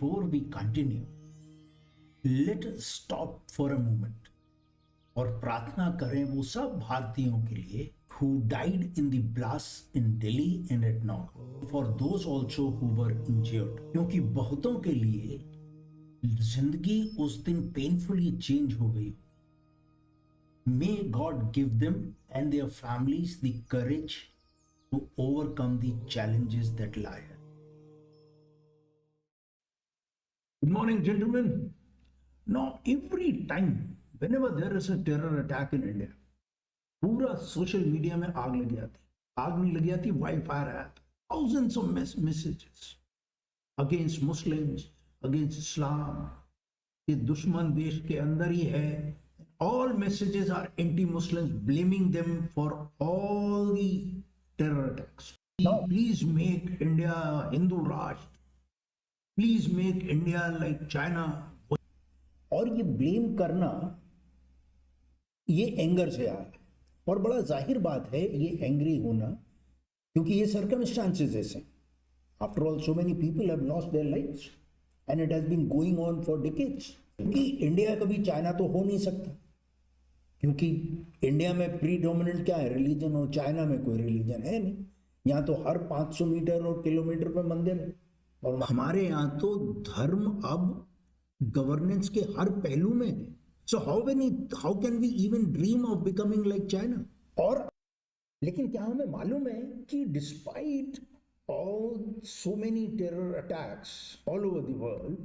Before we continue, let us stop for a moment और प्रार्थना करें वो सब भारतीयों के लिए who died in the blast in Delhi and at Nagpur, for those also who were injured, क्योंकि बहुतों के लिए जिंदगी उस दिन पेनफुली चेंज हो गई. May God give them and their families the courage to overcome the challenges that lie ahead. Good morning, gentlemen. Now, every time, whenever there is a terror attack in India, पूरा social media में आग लग जाती. आग नहीं लग जाती, wild fire है. Thousands of messages against Muslims, against Islam. ये दुश्मन देश के अंदर ही है. All messages are anti-Muslims, blaming them for all the terror attacks. Now, please make India a Hindu Rashtra. Please make India like China. और ये blame करना ये एंगर से आ रहा है और बड़ा जाहिर बात है ये एंग्री होना, क्योंकि ये सर्कमस्टांसेस ऐसे. After all so many people have lost their lives and it has been going on for decades. क्योंकि इंडिया कभी चाइना तो हो नहीं सकता, क्योंकि इंडिया में प्रीडोमिनेंट क्या है, रिलीजन, और चाइना में कोई रिलीजन है नहीं. यहाँ तो हर 500 मीटर और किलोमीटर पे मंदिर है. और हमारे यहाँ तो धर्म अब गवर्नेंस के हर पहलू में है. So how can we even dream of becoming like China. और लेकिन क्या हमें मालूम है कि despite all so many terror attacks all over the world,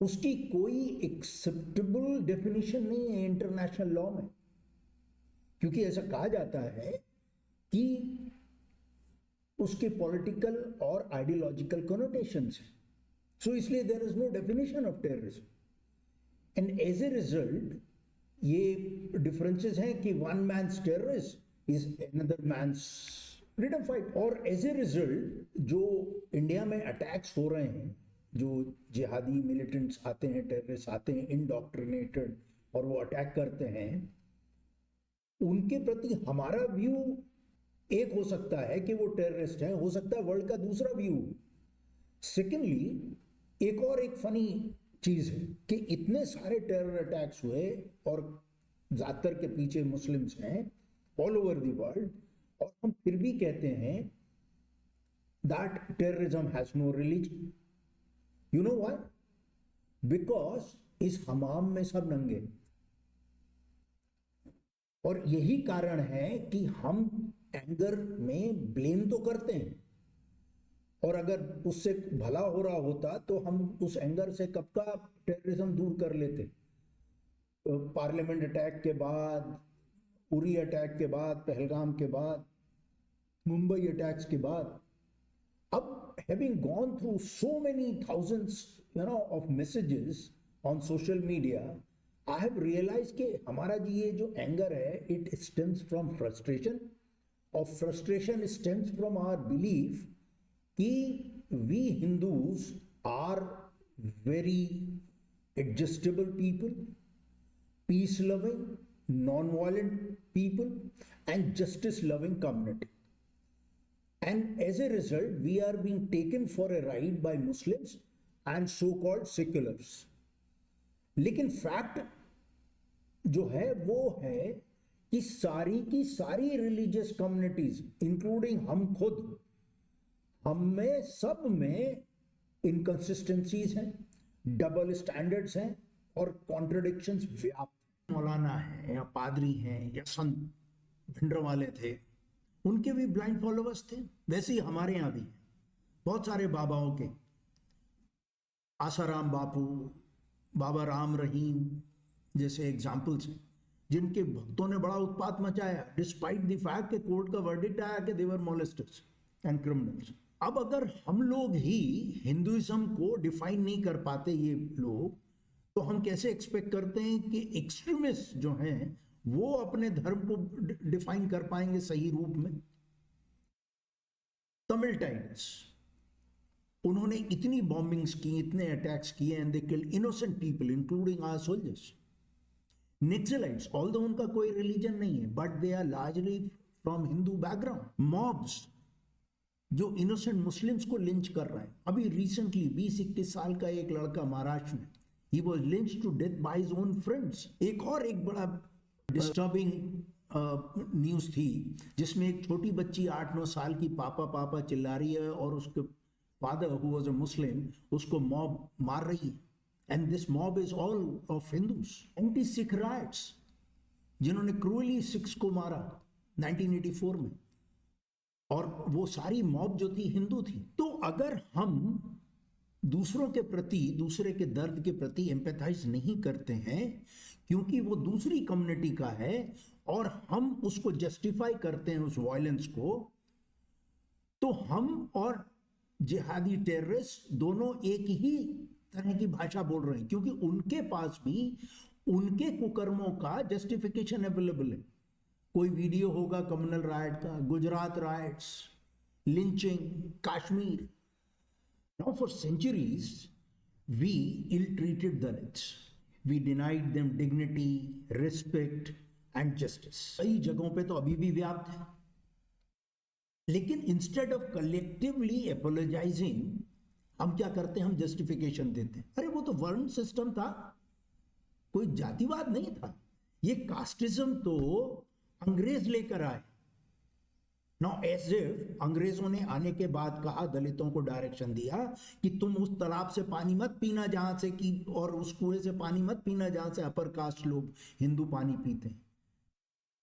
उसकी कोई एक्सेप्टेबल डेफिनेशन नहीं है इंटरनेशनल लॉ में. क्योंकि ऐसा कहा जाता है कि उसके पॉलिटिकल और आइडियोलॉजिकल कनोटेशंस हैं. सो इसलिए there is no definition of terrorism. And as a result ये डिफरेंसेस हैं कि one man's terrorist is another man's freedom fight. और एज ए रिजल्ट जो इंडिया में अटैक्स हो रहे हैं, जो जिहादी मिलिटेंट्स आते हैं, टेररिस्ट आते हैं इनडॉक्ट्रिनेटेड, और वो अटैक करते हैं, उनके प्रति हमारा व्यू एक हो सकता है कि वो टेररिस्ट है, हो सकता है वर्ल्ड का दूसरा व्यू. सेकेंडली, एक फनी चीज है कि इतने सारे टेरर अटैक्स हुए और ज्यादातर के पीछे मुस्लिम्स हैं ऑल ओवर द वर्ल्ड, और हम फिर भी कहते हैं that terrorism has no religion. You know why? Because इस हमाम में सब नंगे. और यही कारण है कि हम एंगर में ब्लेम तो करते हैं, और अगर उससे भला हो रहा होता तो हम उस एंगर से कब का टेररिज्म दूर कर लेते. पार्लियामेंट अटैक के बाद, उरी अटैक के बाद, पहलगाम के बाद, मुंबई अटैक्स के बाद, अब having gone through so many thousands of messages on social media, I have realise कि हमारा जी ये जो एंगर है, इट स्टेम्स फ्रॉम फ्रस्ट्रेशन, और frustration stems from our belief कि we Hindus are very adjustable people, peace loving, non violent people and justice loving community. And as a result, we are being taken for a ride by Muslims and so-called seculars. लेकिन fact जो है वो है कि सारी की सारी religious communities, including हम खुद, हम में सब में इनकंसिस्टेंसीज हैं, डबल स्टैंडर्ड्स हैं और कॉन्ट्रडिक्शंस व्याप्त. मौलाना है या पादरी हैं या संत भिंडरवाले थे, उनके भी ब्लाइंड फॉलोवर्स थे. वैसे ही हमारे यहां भी बहुत सारे बाबाओं के, आसाराम बापू, बाबा राम रहीम जैसे एग्जाम्पल्स हैं, जिनके भक्तों ने बड़ा उत्पात मचाया डिस्पाइट द फैक्ट कि कोर्ट का वर्डिक्ट आया कि दे वर मोलेस्टर्स एंड क्रिमिनल्स. अब अगर हम लोग ही हिंदुइज्म को डिफाइन नहीं कर पाते ये लोग, तो हम कैसे एक्सपेक्ट करते हैं कि एक्सट्रीमिस्ट जो हैं वो अपने धर्म को डिफाइन कर पाएंगे सही रूप में. तमिल टाइगर्स, उन्होंने इतनी बॉम्बिंग्स की, इतने अटैक्स किए, and they killed innocent people including our soldiers. Naxalites, although उनका कोई रिलीजन नहीं है, but they are largely from Hindu background. Mobs, जो इनोसेंट मुस्लिम्स को लिंच कर रहे हैं। अभी रिसेंटली 20-21 साल का एक लड़का महाराष्ट्र में, he was lynched to death by his own friends. एक और एक बड़ा डिस्टर्बिंग न्यूज थी जिसमें एक छोटी बच्ची 8-9 साल की पापा पापा चिल्ला रही है और उसके फादर हु वाज अ मुस्लिम उसको मॉब मार रही है। And this mob is all of Hindus, anti Sikh rights, जिन्होंने क्रूअली सिख्स को मारा 1984 में, और वो सारी मॉब जो थी हिंदू थी। तो अगर हम दूसरों के प्रति, दूसरे के दर्द के प्रति एम्पैथाइज नहीं करते हैं क्योंकि वो दूसरी कम्युनिटी का है और हम उसको जस्टिफाई करते हैं उस वायलेंस को, तो हम और जिहादी टेररिस्ट दोनों एक ही तरह की भाषा बोल रहे हैं, क्योंकि उनके पास भी उनके कुकर्मों का जस्टिफिकेशन अवेलेबल है। कोई वीडियो होगा कम्युनल राइट का, Gujarat rights, lynching, Kashmir. Now for centuries we ill-treated Dalits. We denied them dignity, respect and justice. कई जगहों पे तो अभी भी व्याप्त है। लेकिन इंस्टेड ऑफ कलेक्टिवली एपोलोजाइजिंग हम क्या करते हैं, हम जस्टिफिकेशन देते हैं। अरे वो तो वर्ण सिस्टम था, कोई जातिवाद नहीं था। ये कास्टिज्म तो अंग्रेज लेकर आए। नाउ एज इफ अंग्रेजों ने आने के बाद कहा, दलितों को डायरेक्शन दिया कि तुम उस तालाब से पानी मत पीना जहां से कि, और उस कुएं से पानी मत पीना जहां से अपर कास्ट लोग हिंदू पानी पीते हैं।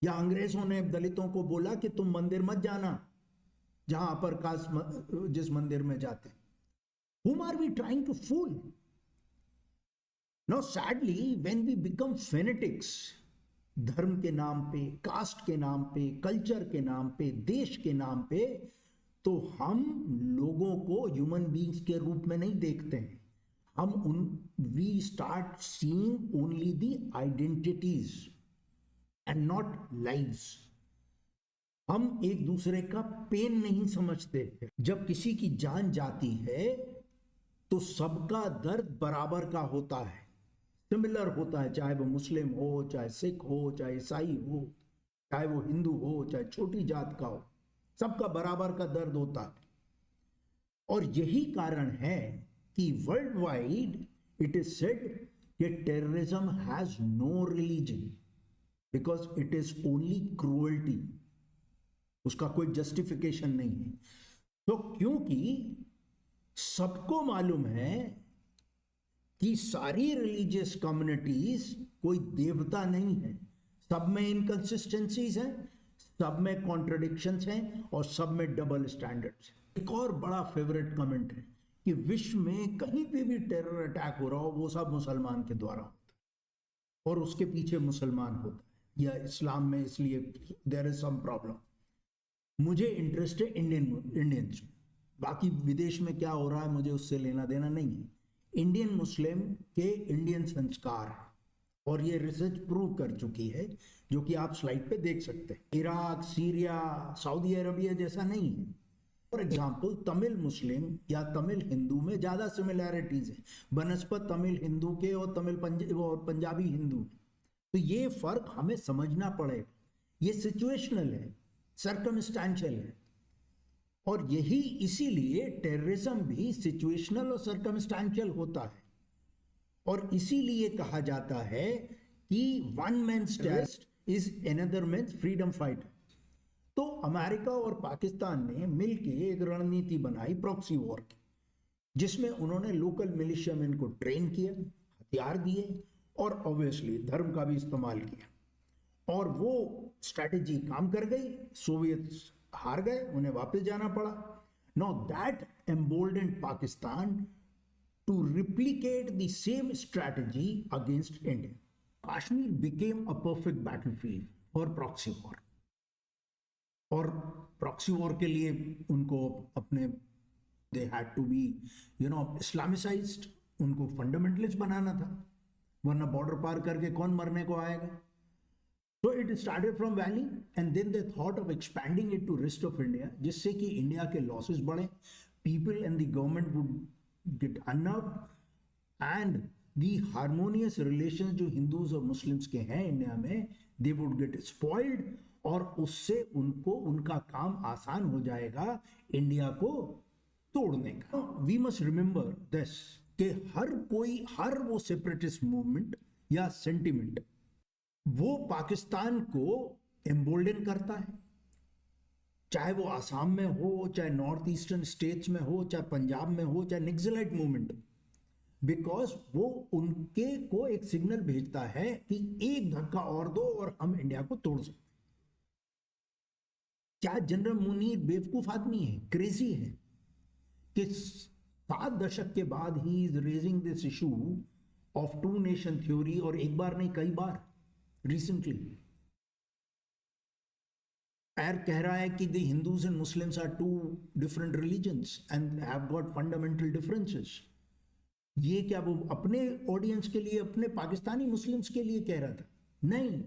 या अंग्रेजों ने दलितों को बोला कि तुम मंदिर मत जाना जहां अपर कास्ट जिस मंदिर में जाते। Whom are we trying to fool? Now sadly when we become fanatics, धर्म के नाम पे, कास्ट के नाम पे, कल्चर के नाम पे, देश के नाम पे, तो हम लोगों को ह्यूमन बींग्स के रूप में नहीं देखते हैं। We start seeing only the identities and not lives. हम एक दूसरे का पेन नहीं समझते। जब किसी की जान जाती है तो सबका दर्द बराबर का होता है, सिमिलर होता है, चाहे वो मुस्लिम हो, चाहे सिख हो, चाहे ईसाई हो, चाहे वो हिंदू हो, चाहे छोटी जात का हो, सबका बराबर का दर्द होता है। और यही कारण है कि world wide it is said कि terrorism has no religion because it is only cruelty. उसका कोई जस्टिफिकेशन नहीं है। तो क्योंकि सबको मालूम है कि सारी रिलीजियस कम्युनिटीज कोई देवता नहीं है, सब में इनकंसिस्टेंसीज हैं, सब में कॉन्ट्रडिक्शंस हैं और सब में डबल स्टैंडर्ड्स। एक और बड़ा फेवरेट कमेंट है कि विश्व में कहीं पे भी टेरर अटैक हो रहा हो वो सब मुसलमान के द्वारा होता है और उसके पीछे मुसलमान होता है या इस्लाम में, इसलिए देयर इज सम प्रॉब्लम। मुझे इंटरेस्ट है इंडियंस में, बाकी विदेश में क्या हो रहा है मुझे उससे लेना देना नहीं है। इंडियन मुस्लिम के इंडियन संस्कार है और ये रिसर्च प्रूव कर चुकी है, जो कि आप स्लाइड पे देख सकते हैं। इराक, सीरिया, सऊदी अरबिया जैसा नहीं है। फॉर एग्जाम्पल तमिल मुस्लिम या तमिल हिंदू में ज्यादा सिमिलैरिटीज है बनस्पत तमिल हिंदू के और पंजाबी हिंदू। तो ये फर्क हमें समझना पड़ेगा। ये सिचुएशनल है, सर्कमस्टेंशियल है, और यही इसीलिए टेररिज्म भी सिचुएशनल और सर्कमस्टेंशियल होता है। और इसीलिए कहा जाता है कि one man's terrorist is another man's freedom fighter. तो अमेरिका और पाकिस्तान ने मिलकर एक रणनीति बनाई प्रॉक्सी वॉर की, जिसमें उन्होंने लोकल मिलिशिया में इनको ट्रेन किया, हथियार दिए और ऑब्वियसली धर्म का भी इस्तेमाल किया। और वो स्ट्रैटेजी काम कर गई, सोवियत हार गए, उन्हें वापस जाना पड़ा। Now that emboldened Pakistan to replicate the same strategy against India. Kashmir became a perfect battlefield for proxy war. और प्रॉक्सी वॉर के लिए उनको अपने they had to be Islamised, उनको फंडामेंटलिस्ट बनाना था, वरना बॉर्डर पार करके कौन मरने को आएगा। So it started from Valley and then they thought of expanding it to rest of India, जिससे कि इंडिया के losses बढ़े, people and the government would get unnerved and the harmonious relations जो Hindus और Muslims के हैं India में they would get spoiled और उससे उनको उनका काम आसान हो जाएगा इंडिया को तोड़ने का। वी मस्ट रिमेंबर दिस कि हर वो सेपरेटिस्ट मूवमेंट या सेंटिमेंट वो पाकिस्तान को एम्बोल्डन करता है, चाहे वो आसाम में हो, चाहे नॉर्थ ईस्टर्न स्टेट्स में हो, चाहे पंजाब में हो, चाहे नक्सलाइट मूवमेंट, बिकॉज वो उनके को एक सिग्नल भेजता है कि एक धक्का और दो और हम इंडिया को तोड़ सकते। क्या जनरल मुनीर बेवकूफ आदमी है, क्रेजी है कि 7 दशक के बाद he is raising this issue of 2 nation theory, और एक बार नहीं कई बार रिसेंटली एर कह रहा है कि the Hindus and Muslims are 2 different religions and have got fundamental differences. ये क्या वो अपने ऑडियंस के लिए, अपने पाकिस्तानी मुस्लिम्स के लिए कह रहा था? नहीं,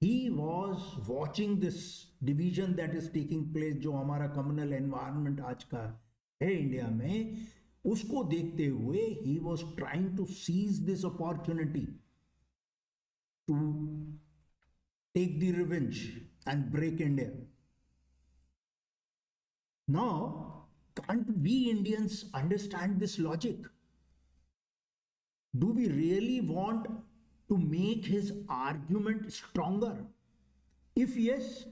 he was watching this division that is taking place, जो हमारा कम्युनल एनवायरनमेंट आज का है इंडिया में, उसको देखते हुए he was trying to seize this opportunity to take the revenge and break India. Now, can't we Indians understand this logic? Do we really want to make his argument stronger? If yes,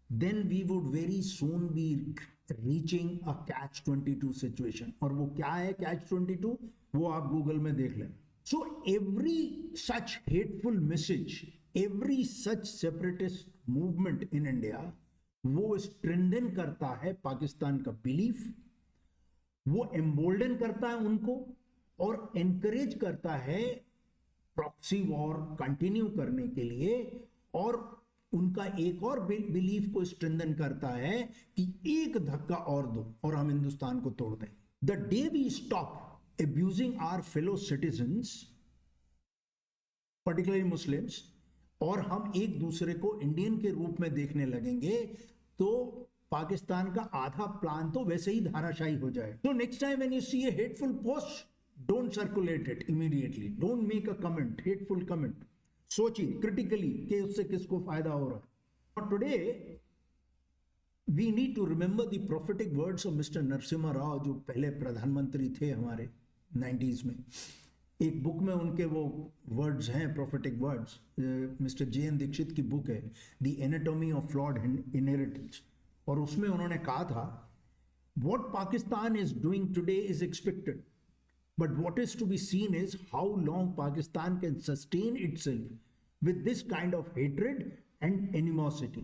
then we would very soon be reaching a catch-22 situation. और वो क्या है catch-22? वो आप Google में देख लें. So every such hateful message, every such separatist movement in India, वो स्ट्रेंथन करता है पाकिस्तान का बिलीफ, वो एम्बोल्डन करता है उनको और एनकरेज करता है प्रॉक्सी वॉर कंटिन्यू करने के लिए, और उनका एक और बिलीफ को स्ट्रेंथन करता है कि एक धक्का और दो और हम हिंदुस्तान को तोड़ दें. The day we stop abusing our fellow citizens, particularly Muslims, और हम एक दूसरे को इंडियन के रूप में देखने लगेंगे, तो पाकिस्तान का आधा प्लान तो वैसे ही धाराशाही हो जाए. तो next time when you see a hateful post, don't circulate it immediately, don't make a comment, hateful comment. सोचिए क्रिटिकली कि उससे किसको फायदा हो रहा है. और today we need to remember the prophetic words of mister Narasimha Rao, जो पहले प्रधानमंत्री थे हमारे 90s में. एक बुक में उनके वो वर्ड्स हैं, prophetic words, mister J N. Dixit की बुक है the anatomy of flawed inheritance, और उसमें उन्होंने कहा था what Pakistan is doing today is expected, but what is to be seen is how long Pakistan can sustain itself with this kind of hatred and animosity.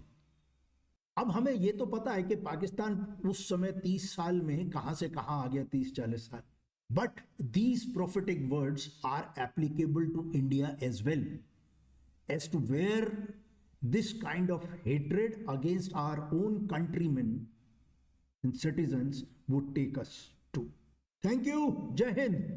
अब हमें ये तो पता है कि पाकिस्तान उस समय 30 साल में कहां से कहां आ गया, 30-40 साल. But these prophetic words are applicable to India as well, as to where this kind of hatred against our own countrymen and citizens would take us to. Thank you. Jai Hind.